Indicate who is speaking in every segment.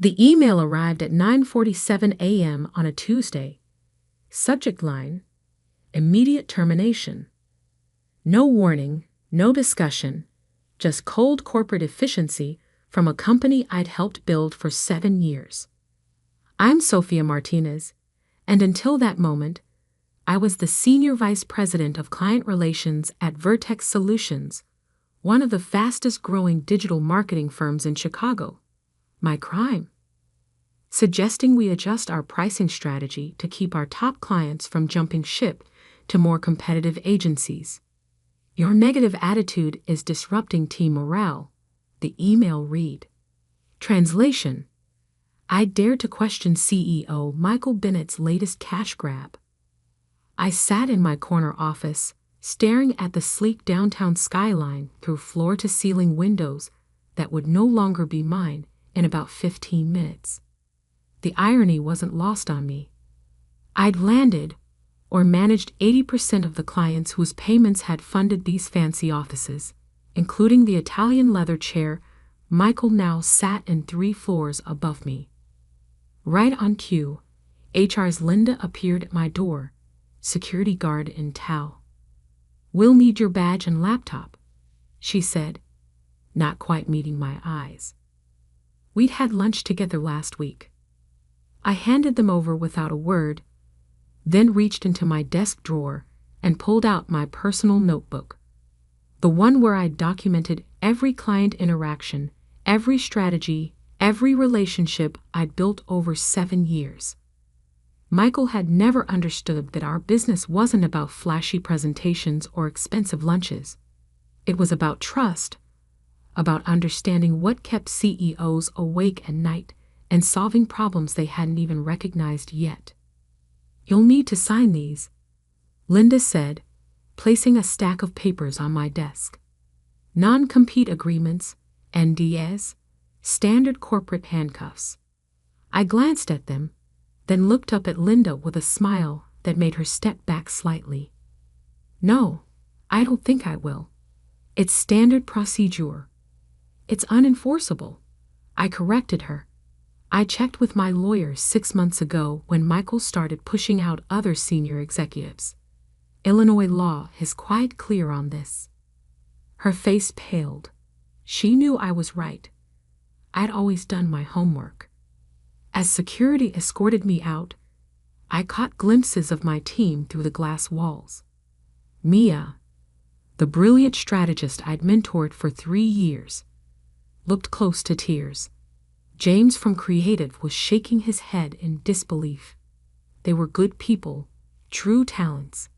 Speaker 1: The email arrived at 9:47 a.m. on a Tuesday. Subject line: immediate termination. No warning, no discussion, just cold corporate efficiency from a company I'd helped build for 7 years. I'm Sophia Martinez, and until that moment, I was the Senior Vice President of Client Relations at Vertex Solutions, one of the fastest-growing digital marketing firms in Chicago. My crime? Suggesting we adjust our pricing strategy to keep our top clients from jumping ship to more competitive agencies. Your negative attitude is disrupting team morale, the email read. Translation: I dared to question CEO Michael Bennett's latest cash grab. I sat in my corner office, staring at the sleek downtown skyline through floor-to-ceiling windows that would no longer be mine in about 15 minutes. The irony wasn't lost on me. I'd landed or managed 80% of the clients whose payments had funded these fancy offices, including the Italian leather chair Michael now sat in 3 floors above me. Right on cue, HR's Linda appeared at my door, security guard in tow. "We'll need your badge and laptop," she said, not quite meeting my eyes. We'd had lunch together last week. I handed them over without a word, then reached into my desk drawer and pulled out my personal notebook, the one where I'd documented every client interaction, every strategy, every relationship I'd built over 7 years. Michael had never understood that our business wasn't about flashy presentations or expensive lunches. It was about trust, about understanding what kept CEOs awake at night and solving problems they hadn't even recognized yet. "You'll need to sign these," Linda said, placing a stack of papers on my desk. Non-compete agreements, NDAs, standard corporate handcuffs. I glanced at them, then looked up at Linda with a smile that made her step back slightly. "No, I don't think I will. It's standard procedure. It's unenforceable," I corrected her. I checked with my lawyer 6 months ago when Michael started pushing out other senior executives. Illinois law is quite clear on this. Her face paled. She knew I was right. I'd always done my homework. As security escorted me out, I caught glimpses of my team through the glass walls. Mia, the brilliant strategist I'd mentored for 3 years, looked close to tears. James from Creative was shaking his head in disbelief. They were good people, true talents.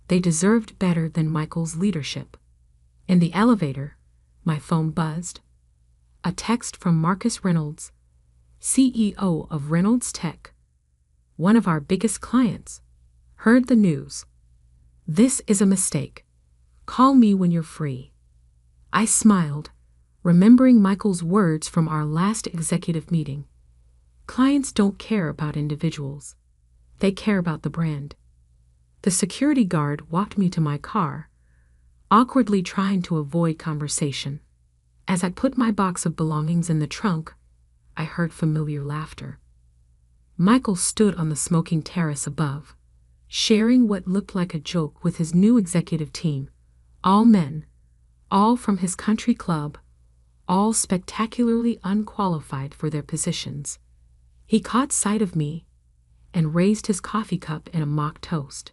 Speaker 1: They deserved better than Michael's leadership. In the elevator, my phone buzzed. A text from Marcus Reynolds, CEO of Reynolds Tech, one of our biggest clients. "Heard the news. This is a mistake. Call me when you're free." I smiled, remembering Michael's words from our last executive meeting. Clients don't care about individuals. They care about the brand. The security guard walked me to my car, awkwardly trying to avoid conversation. As I put my box of belongings in the trunk, I heard familiar laughter. Michael stood on the smoking terrace above, sharing what looked like a joke with his new executive team. All men, all from his country club, all spectacularly unqualified for their positions. He caught sight of me and raised his coffee cup in a mock toast.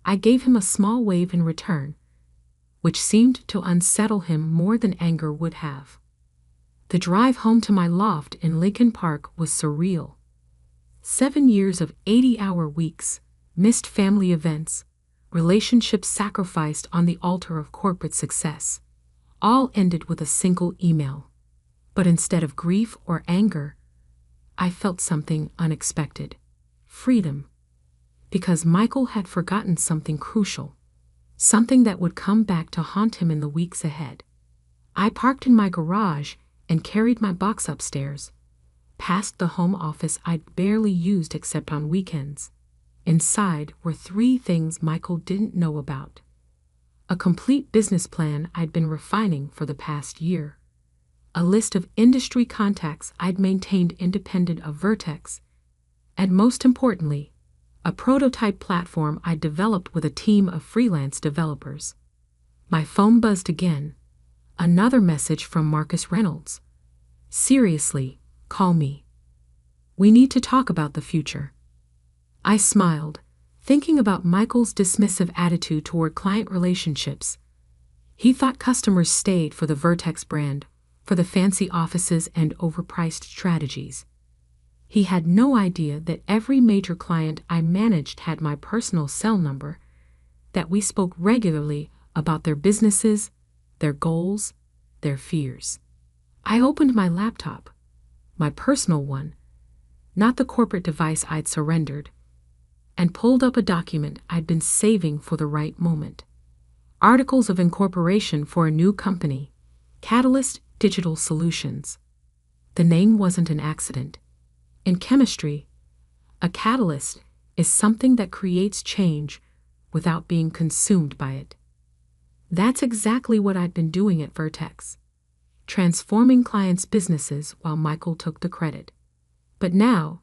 Speaker 1: I gave him a small wave in return, which seemed to unsettle him more than anger would have. The drive home to my loft in Lincoln Park was surreal. 7 years of 80-hour weeks, missed family events, relationships sacrificed on the altar of corporate success, all ended with a single email. But instead of grief or anger, I felt something unexpected: freedom. Because Michael had forgotten something crucial, something that would come back to haunt him in the weeks ahead. I parked in my garage and carried my box upstairs, past the home office I'd barely used except on weekends. Inside were 3 things Michael didn't know about: a complete business plan I'd been refining for the past year, a list of industry contacts I'd maintained independent of Vertex, and most importantly, a prototype platform I'd developed with a team of freelance developers. My phone buzzed again. Another message from Marcus Reynolds. "Seriously, call me. We need to talk about the future." I smiled, thinking about Michael's dismissive attitude toward client relationships. He thought customers stayed for the Vertex brand, for the fancy offices and overpriced strategies. He had no idea that every major client I managed had my personal cell number, that we spoke regularly about their businesses, their goals, their fears. I opened my laptop, my personal one, not the corporate device I'd surrendered, and pulled up a document I'd been saving for the right moment. Articles of incorporation for a new company, Catalyst Digital Solutions. The name wasn't an accident. In chemistry, a catalyst is something that creates change without being consumed by it. That's exactly what I'd been doing at Vertex, transforming clients' businesses while Michael took the credit. But now,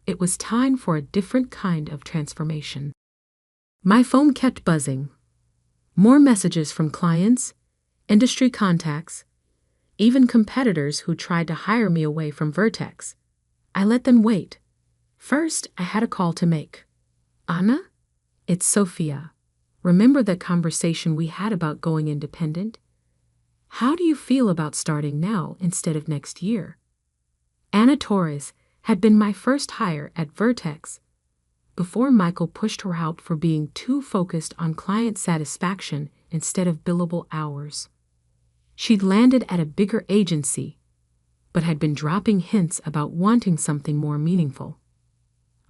Speaker 1: it was time for a different kind of transformation. My phone kept buzzing. More messages from clients, industry contacts, even competitors who tried to hire me away from Vertex. I let them wait. First, I had a call to make. "Anna? It's Sophia. Remember that conversation we had about going independent? How do you feel about starting now instead of next year?" Anna Torres had been my first hire at Vertex, before Michael pushed her out for being too focused on client satisfaction instead of billable hours. She'd landed at a bigger agency, but had been dropping hints about wanting something more meaningful.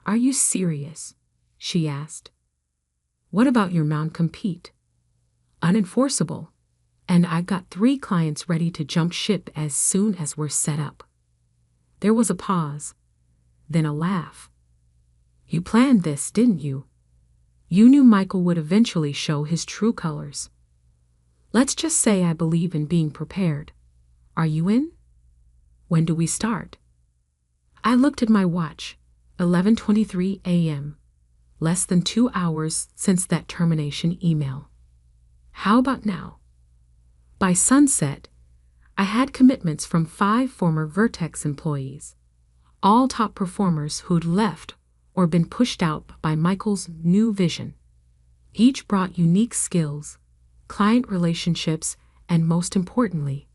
Speaker 1: "Are you serious?" she asked. "What about your non-compete?" "Unenforceable, and I've got 3 clients ready to jump ship as soon as we're set up." There was a pause, then a laugh. "You planned this, didn't you? You knew Michael would eventually show his true colors." "Let's just say I believe in being prepared. Are you in? When do we start?" I looked at my watch, 11:23 a.m., less than 2 hours since that termination email. How about now? By sunset, I had commitments from 5 former Vertex employees, all top performers who'd left or been pushed out by Michael's new vision. Each brought unique skills, client relationships, and most importantly,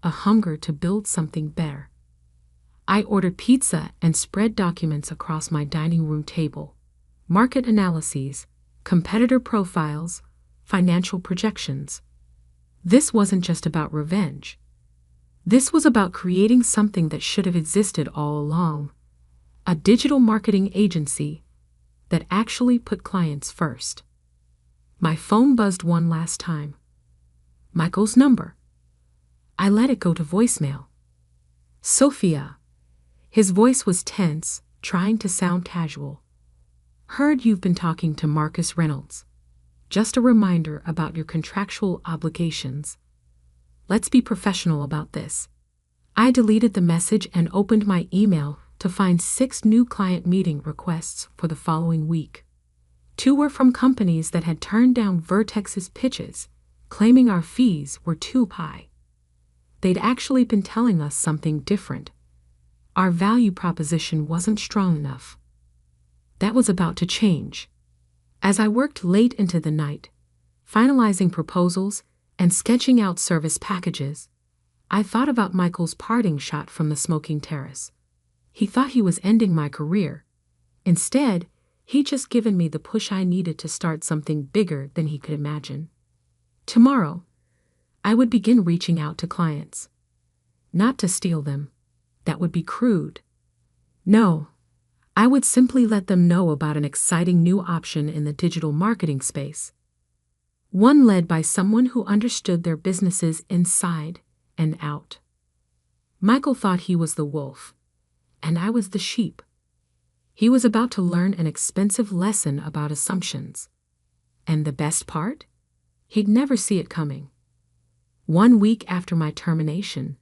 Speaker 1: a hunger to build something better. I ordered pizza and spread documents across my dining room table, market analyses, competitor profiles, financial projections. This wasn't just about revenge. This was about creating something that should have existed all along, a digital marketing agency that actually put clients first. My phone buzzed one last time. Michael's number. I let it go to voicemail. "Sophia." His voice was tense, trying to sound casual. "Heard you've been talking to Marcus Reynolds. Just a reminder about your contractual obligations. Let's be professional about this." I deleted the message and opened my email to find 6 new client meeting requests for the following week. 2 were from companies that had turned down Vertex's pitches, claiming our fees were too high. They'd actually been telling us something different. Our value proposition wasn't strong enough. That was about to change. As I worked late into the night, finalizing proposals and sketching out service packages, I thought about Michael's parting shot from the smoking terrace. He thought he was ending my career. Instead, he'd just given me the push I needed to start something bigger than he could imagine. Tomorrow, I would begin reaching out to clients. Not to steal them. That would be crude. No, I would simply let them know about an exciting new option in the digital marketing space. One led by someone who understood their businesses inside and out. Michael thought he was the wolf, and I was the sheep. He was about to learn an expensive lesson about assumptions. And the best part? He'd never see it coming. 1 week after my termination,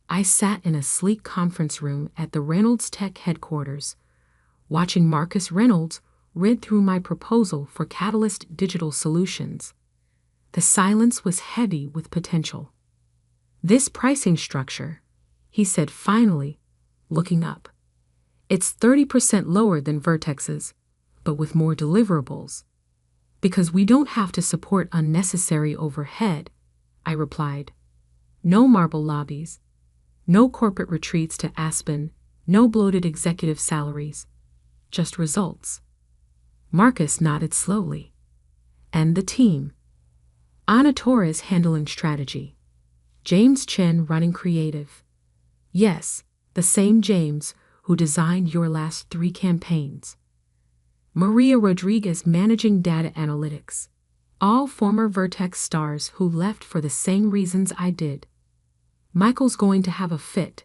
Speaker 1: I sat in a sleek conference room at the Reynolds Tech headquarters, watching Marcus Reynolds read through my proposal for Catalyst Digital Solutions. The silence was heavy with potential. "This pricing structure," he said finally, looking up. "It's 30% lower than Vertex's, but with more deliverables." "Because we don't have to support unnecessary overhead," I replied. "No marble lobbies, no corporate retreats to Aspen, no bloated executive salaries, just results." Marcus nodded slowly. "And the team?" "Ana Torres handling strategy. James Chen running creative." "Yes, the same James who designed your last 3 campaigns." "Maria Rodriguez managing data analytics." All former Vertex stars who left for the same reasons I did. "Michael's going to have a fit,"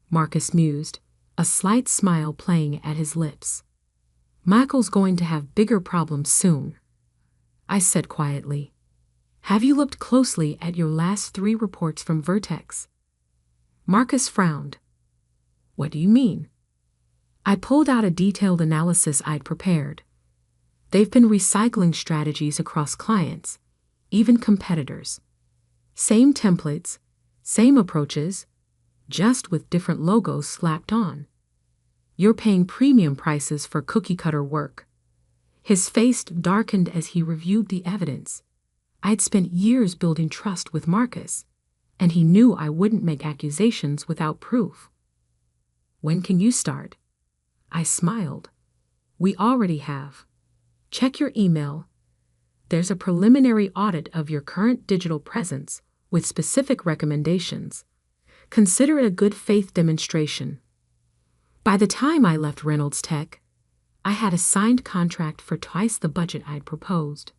Speaker 1: Marcus mused, a slight smile playing at his lips. "Michael's going to have bigger problems soon," I said quietly. "Have you looked closely at your last 3 reports from Vertex?" Marcus frowned. "What do you mean?" I pulled out a detailed analysis I'd prepared. They've been recycling strategies across clients, even competitors. Same templates, same approaches, just with different logos slapped on. "You're paying premium prices for cookie-cutter work." His face darkened as he reviewed the evidence. I'd spent years building trust with Marcus, and he knew I wouldn't make accusations without proof. "When can you start?" I smiled. "We already have. Check your email. There's a preliminary audit of your current digital presence with specific recommendations. Consider it a good faith demonstration." By the time I left Reynolds Tech, I had a signed contract for twice the budget I'd proposed.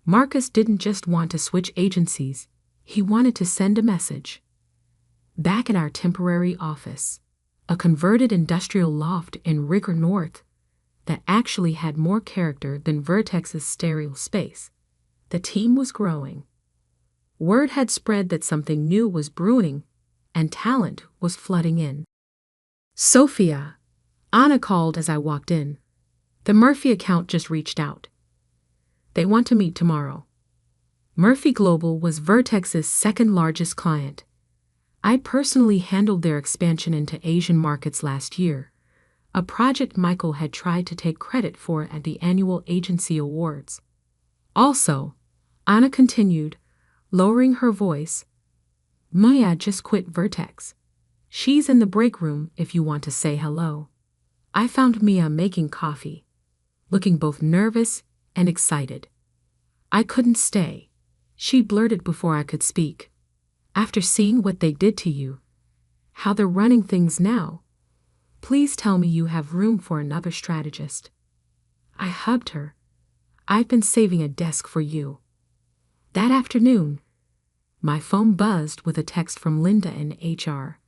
Speaker 1: Marcus didn't just want to switch agencies, he wanted to send a message. Back at our temporary office, a converted industrial loft in Rigger North that actually had more character than Vertex's sterile space, the team was growing. Word had spread that something new was brewing, and talent was flooding in. "Sophia," Anna called as I walked in. "The Murphy account just reached out. They want to meet tomorrow." Murphy Global was Vertex's second-largest client. I'd personally handled their expansion into Asian markets last year, a project Michael had tried to take credit for at the annual agency awards. "Also," Anna continued, lowering her voice, "Maya just quit Vertex. She's in the break room if you want to say hello." I found Mia making coffee, looking both nervous and excited. "I couldn't stay," she blurted before I could speak. "After seeing what they did to you, how they're running things now, please tell me you have room for another strategist." I hugged her. "I've been saving a desk for you." That afternoon, my phone buzzed with a text from Linda in HR.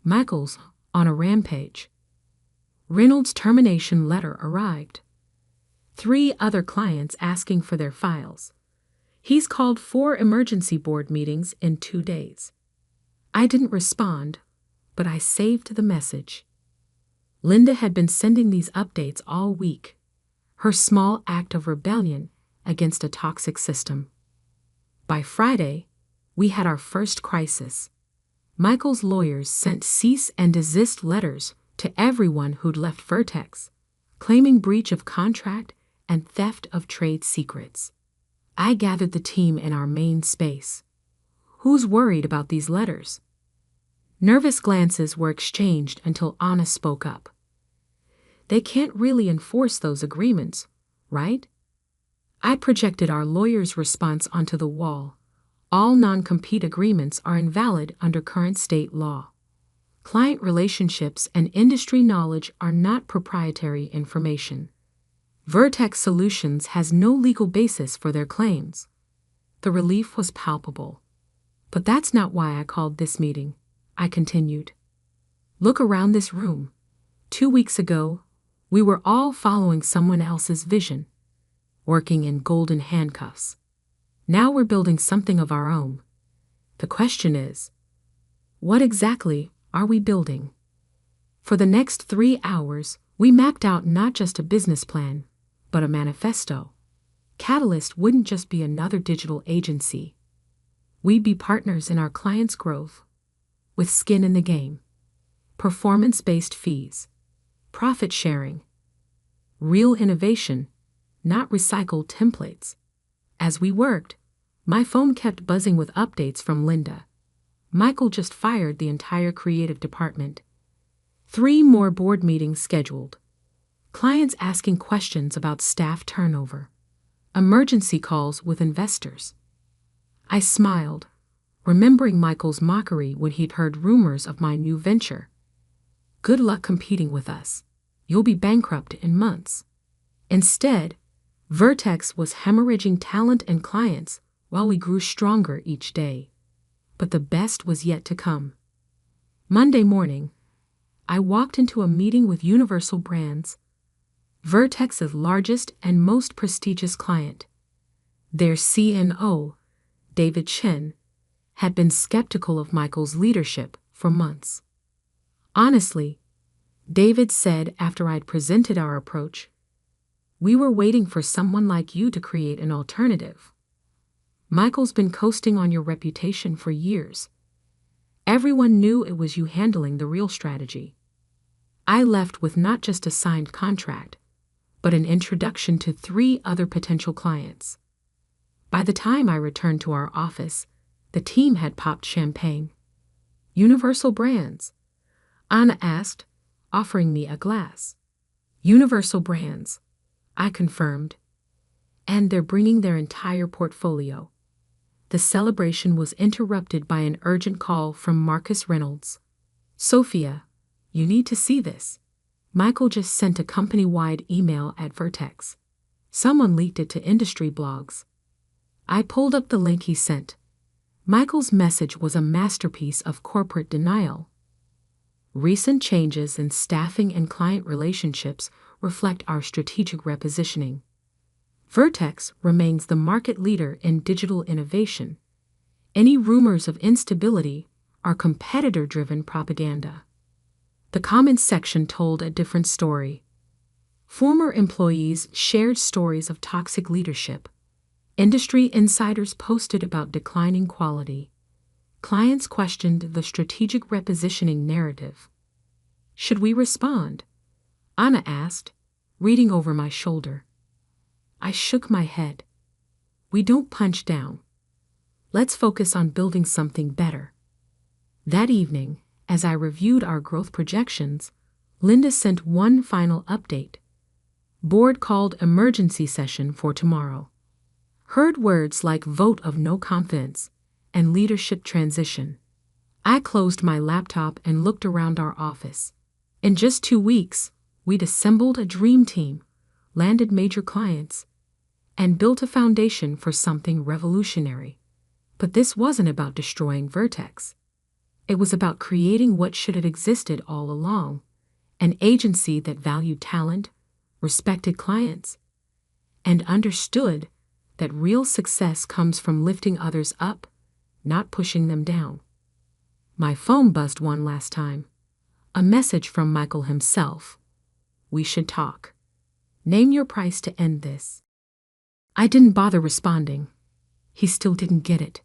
Speaker 1: "Michael's on a rampage." Reynolds' termination letter arrived. 3 other clients asking for their files. He's called 4 emergency board meetings in 2 days. I didn't respond, but I saved the message. Linda had been sending these updates all week, her small act of rebellion against a toxic system. By Friday, we had our first crisis. Michael's lawyers sent cease and desist letters to everyone who'd left Vertex, claiming breach of contract and theft of trade secrets. I gathered the team in our main space. "Who's worried about these letters?" Nervous glances were exchanged until Anna spoke up. "They can't really enforce those agreements, right?" I projected our lawyer's response onto the wall. "All non-compete agreements are invalid under current state law. Client relationships and industry knowledge are not proprietary information. Vertex Solutions has no legal basis for their claims." The relief was palpable. "But that's not why I called this meeting," I continued. "Look around this room. 2 weeks ago, we were all following someone else's vision, working in golden handcuffs. Now we're building something of our own. The question is, What exactly are we building? For the next 3 hours, we mapped out not just a business plan, but a manifesto. Catalyst wouldn't just be another digital agency. We'd be partners in our clients' growth, with skin in the game, performance-based fees, profit sharing, real innovation, not recycled templates. As we worked, my phone kept buzzing with updates from Linda. Michael just fired the entire creative department. 3 more board meetings scheduled. Clients asking questions about staff turnover. Emergency calls with investors. I smiled, remembering Michael's mockery when he'd heard rumors of my new venture. Good luck competing with us. You'll be bankrupt in months. Instead, Vertex was hemorrhaging talent and clients while we grew stronger each day. But the best was yet to come. Monday morning, I walked into a meeting with Universal Brands, Vertex's largest and most prestigious client. Their CNO, David Chen, had been skeptical of Michael's leadership for months. Honestly, David said after I'd presented our approach, "We were waiting for someone like you to create an alternative. Michael's been coasting on your reputation for years. Everyone knew it was you handling the real strategy." I left with not just a signed contract, but an introduction to 3 other potential clients. By the time I returned to our office, the team had popped champagne. "Universal Brands?" Anna asked, offering me a glass. "Universal Brands," I confirmed. "And they're bringing their entire portfolio." The celebration was interrupted by an urgent call from Marcus Reynolds. "Sophia, you need to see this. Michael just sent a company-wide email at Vertex. Someone leaked it to industry blogs." I pulled up the link he sent. Michael's message was a masterpiece of corporate denial. "Recent changes in staffing and client relationships reflect our strategic repositioning. Vertex remains the market leader in digital innovation. Any rumors of instability are competitor-driven propaganda." The comments section told a different story. Former employees shared stories of toxic leadership. Industry insiders posted about declining quality. Clients questioned the strategic repositioning narrative. "Should we respond?" Anna asked, reading over my shoulder. I shook my head. "We don't punch down. Let's focus on building something better." That evening, as I reviewed our growth projections, Linda sent one final update. "Board called emergency session for tomorrow." Heard words like vote of no confidence and leadership transition. I closed my laptop and looked around our office. In just 2 weeks, we'd assembled a dream team, landed major clients, and built a foundation for something revolutionary. But this wasn't about destroying Vertex. It was about creating what should have existed all along, an agency that valued talent, respected clients, and understood that real success comes from lifting others up, not pushing them down. My phone buzzed one last time. A message from Michael himself. "We should talk. Name your price to end this." I didn't bother responding. He still didn't get it.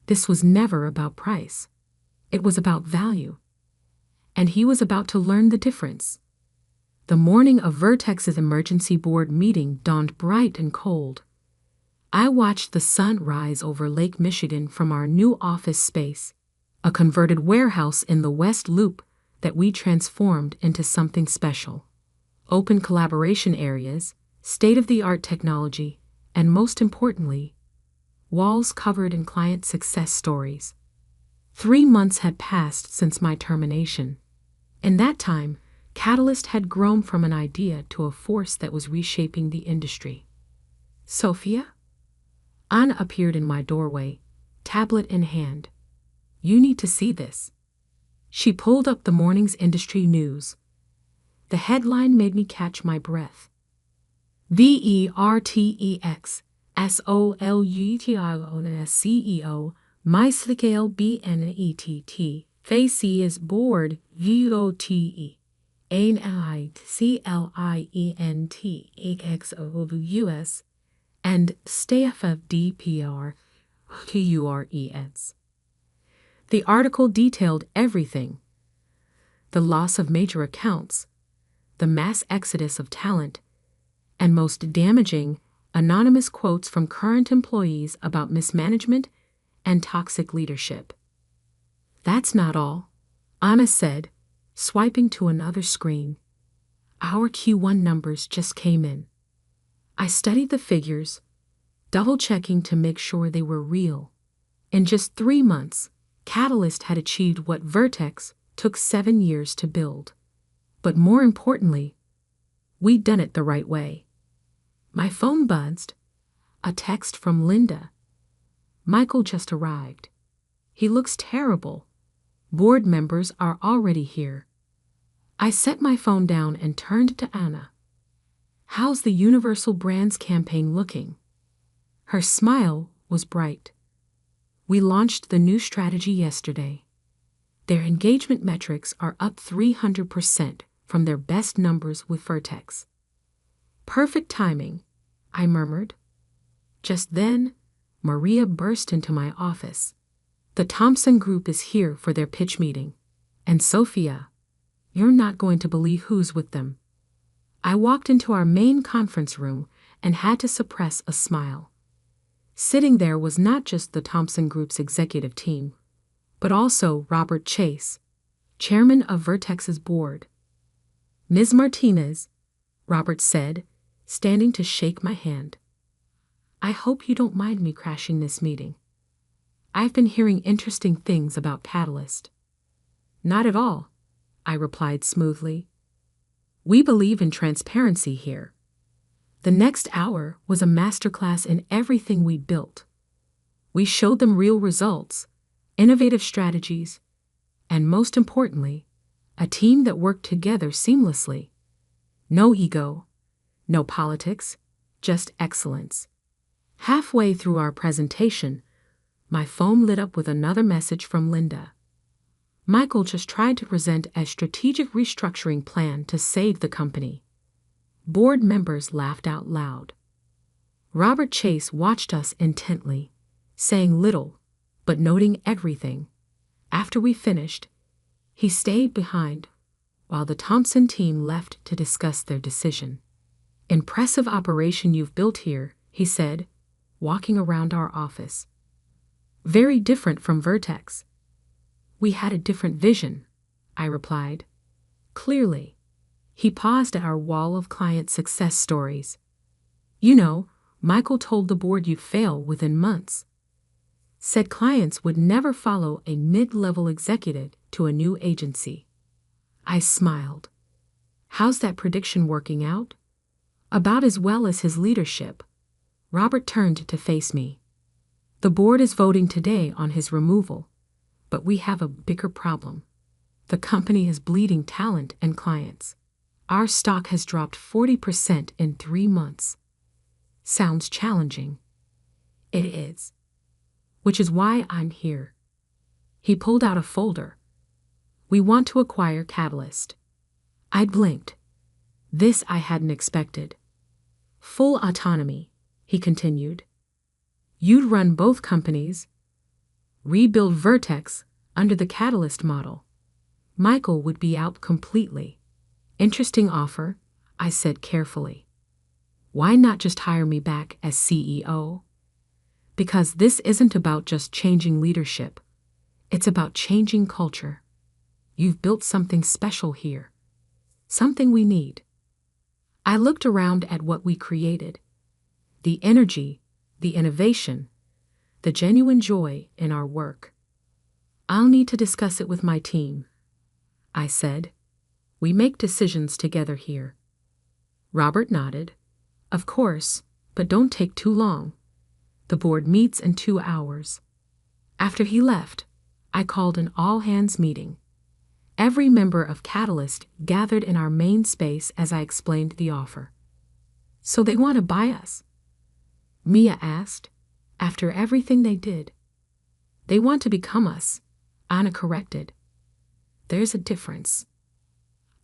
Speaker 1: This was never about price. It was about value. And he was about to learn the difference. The morning of Vertex's emergency board meeting dawned bright and cold. I watched the sun rise over Lake Michigan from our new office space, a converted warehouse in the West Loop that we transformed into something special. Open collaboration areas, state-of-the-art technology, and most importantly, walls covered in client success stories. 3 months had passed since my termination. In that time, Catalyst had grown from an idea to a force that was reshaping the industry. "Sophia?" Anna appeared in my doorway, tablet in hand. "You need to see this." She pulled up the morning's industry news. The headline made me catch my breath. "Vertex SOLUTION CEO Myslicale BNETT Face is board, VOTE. ANICLIENTEXOUS, and STAFFDPRTURES. The article detailed everything: the loss of major accounts, the mass exodus of talent, and most damaging, anonymous quotes from current employees about mismanagement and toxic leadership. That's not all, Anna said, swiping to another screen. Our Q1 numbers just came in. I studied the figures, double-checking to make sure they were real. In just 3 months, Catalyst had achieved what Vertex took 7 years to build. But more importantly, we'd done it the right way. My phone buzzed. A text from Linda. Michael just arrived. He looks terrible. Board members are already here. I set my phone down and turned to Anna. How's the Universal Brands campaign looking? Her smile was bright. We launched the new strategy yesterday. Their engagement metrics are up 300% from their best numbers with Vertex. Perfect timing, I murmured. Just then, Maria burst into my office. The Thompson Group is here for their pitch meeting. And Sophia, you're not going to believe who's with them. I walked into our main conference room and had to suppress a smile. Sitting there was not just the Thompson Group's executive team, but also Robert Chase, chairman of Vertex's board. Ms. Martinez, Robert said, standing to shake my hand. I hope you don't mind me crashing this meeting. I've been hearing interesting things about Catalyst. Not at all, I replied smoothly. We believe in transparency here. The next hour was a masterclass in everything we built. We showed them real results, innovative strategies, and most importantly, a team that worked together seamlessly. No ego, no politics, just excellence. Halfway through our presentation, my phone lit up with another message from Linda. Michael just tried to present a strategic restructuring plan to save the company. Board members laughed out loud. Robert Chase watched us intently, saying little, but noting everything. After we finished, he stayed behind, while the Thompson team left to discuss their decision. Impressive operation you've built here, he said, walking around our office. Very different from Vertex. We had a different vision, I replied. Clearly. He paused at our wall of client success stories. You know, Michael told the board you'd fail within months. Said clients would never follow a mid-level executive to a new agency. I smiled. How's that prediction working out? About as well as his leadership. Robert turned to face me. The board is voting today on his removal, but we have a bigger problem. The company is bleeding talent and clients. Our stock has dropped 40% in 3 months. Sounds challenging. It is. Which is why I'm here. He pulled out a folder. We want to acquire Catalyst. I blinked. This I hadn't expected. Full autonomy, he continued. You'd run both companies, rebuild Vertex under the Catalyst model. Michael would be out completely. Interesting offer, I said carefully. Why not just hire me back as CEO? Because this isn't about just changing leadership. It's about changing culture. You've built something special here. Something we need. I looked around at what we created. The energy, the innovation, the genuine joy in our work. I'll need to discuss it with my team, I said. We make decisions together here. Robert nodded. Of course, but don't take too long. The board meets in 2 hours. After he left, I called an all-hands meeting. Every member of Catalyst gathered in our main space as I explained the offer. So they want to buy us? Mia asked. After everything they did. They want to become us, Anna corrected. There's a difference.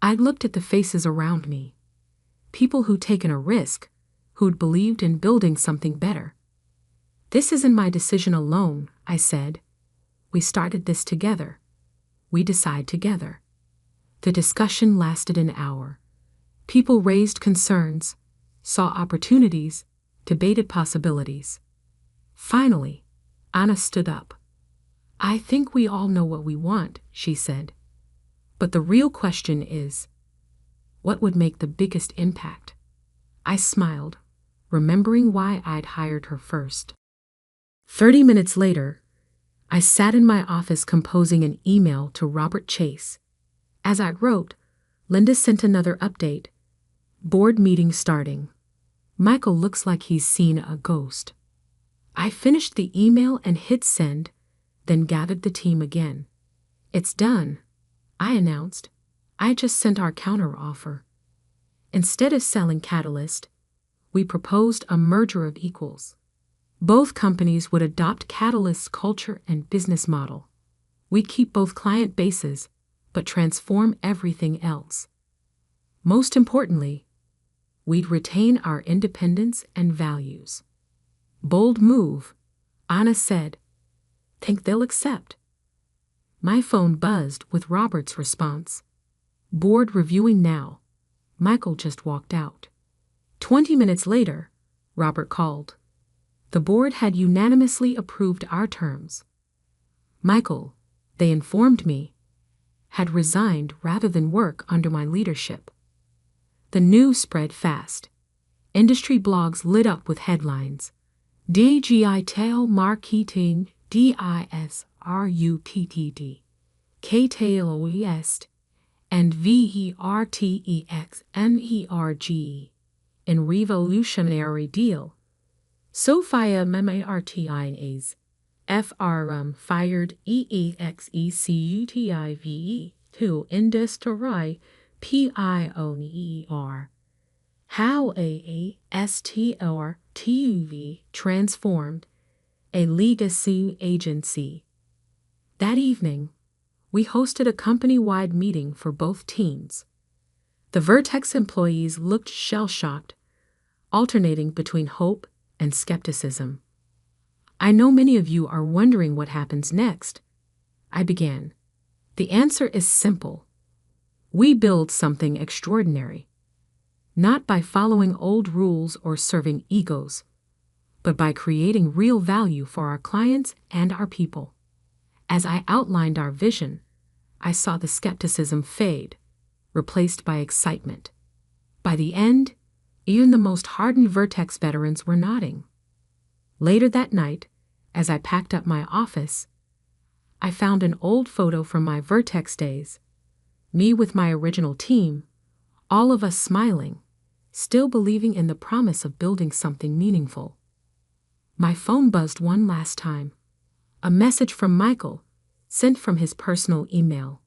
Speaker 1: I looked at the faces around me. People who'd taken a risk, who'd believed in building something better. This isn't my decision alone, I said. We started this together. We decide together. The discussion lasted an hour. People raised concerns, saw opportunities, debated possibilities. Finally, Anna stood up. I think we all know what we want, she said. But the real question is, what would make the biggest impact? I smiled, remembering why I'd hired her first. 30 minutes later, I sat in my office composing an email to Robert Chase. As I wrote, Linda sent another update. Board meeting starting. Michael looks like he's seen a ghost. I finished the email and hit send, then gathered the team again. It's done, I announced. I just sent our counteroffer. Instead of selling Catalyst, we proposed a merger of equals. Both companies would adopt Catalyst's culture and business model. We keep both client bases, but transform everything else. Most importantly, we'd retain our independence and values. Bold move, Anna said. Think they'll accept? My phone buzzed with Robert's response. Board reviewing now. Michael just walked out. 20 minutes later, Robert called. The board had unanimously approved our terms. Michael, they informed me, had resigned rather than work under my leadership. The news spread fast. Industry blogs lit up with headlines. Digital marketing, DISRUPTD, KTLOEST, and VERTEXNERGE, in revolutionary deal. Sophia Memartiines, FRM fired EEXECUTIVE to industry PIONER. How AASTRTUV transformed a legacy agency. That evening, we hosted a company-wide meeting for both teams. The Vertex employees looked shell-shocked, alternating between hope and skepticism. I know many of you are wondering what happens next. I began. The answer is simple. We build something extraordinary. Not by following old rules or serving egos, but by creating real value for our clients and our people. As I outlined our vision, I saw the skepticism fade, replaced by excitement. By the end, even the most hardened Vertex veterans were nodding. Later that night, as I packed up my office, I found an old photo from my Vertex days, me with my original team, all of us smiling, still believing in the promise of building something meaningful. My phone buzzed one last time. A message from Michael, sent from his personal email.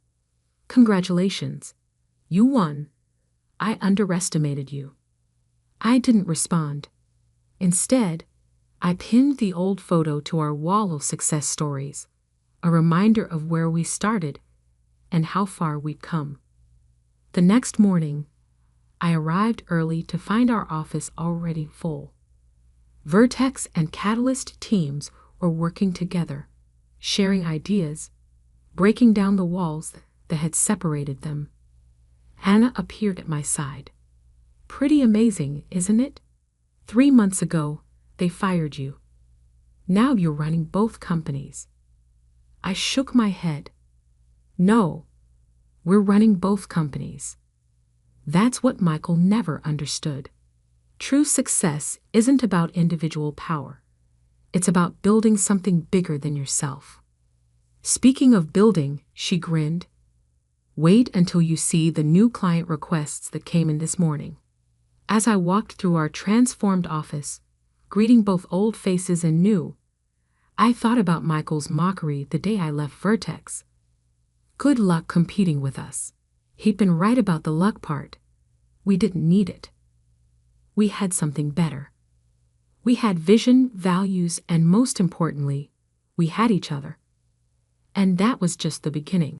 Speaker 1: Congratulations. You won. I underestimated you. I didn't respond. Instead, I pinned the old photo to our wall of success stories, a reminder of where we started and how far we'd come. The next morning, I arrived early to find our office already full. Vertex and Catalyst teams were working together, sharing ideas, breaking down the walls that had separated them. Anna appeared at my side. Pretty amazing, isn't it? 3 months ago, they fired you. Now you're running both companies. I shook my head. No, we're running both companies. That's what Michael never understood. True success isn't about individual power. It's about building something bigger than yourself. Speaking of building, she grinned. Wait until you see the new client requests that came in this morning. As I walked through our transformed office, greeting both old faces and new, I thought about Michael's mockery the day I left Vertex. Good luck competing with us. He'd been right about the luck part. We didn't need it. We had something better. We had vision, values, and most importantly, we had each other. And that was just the beginning.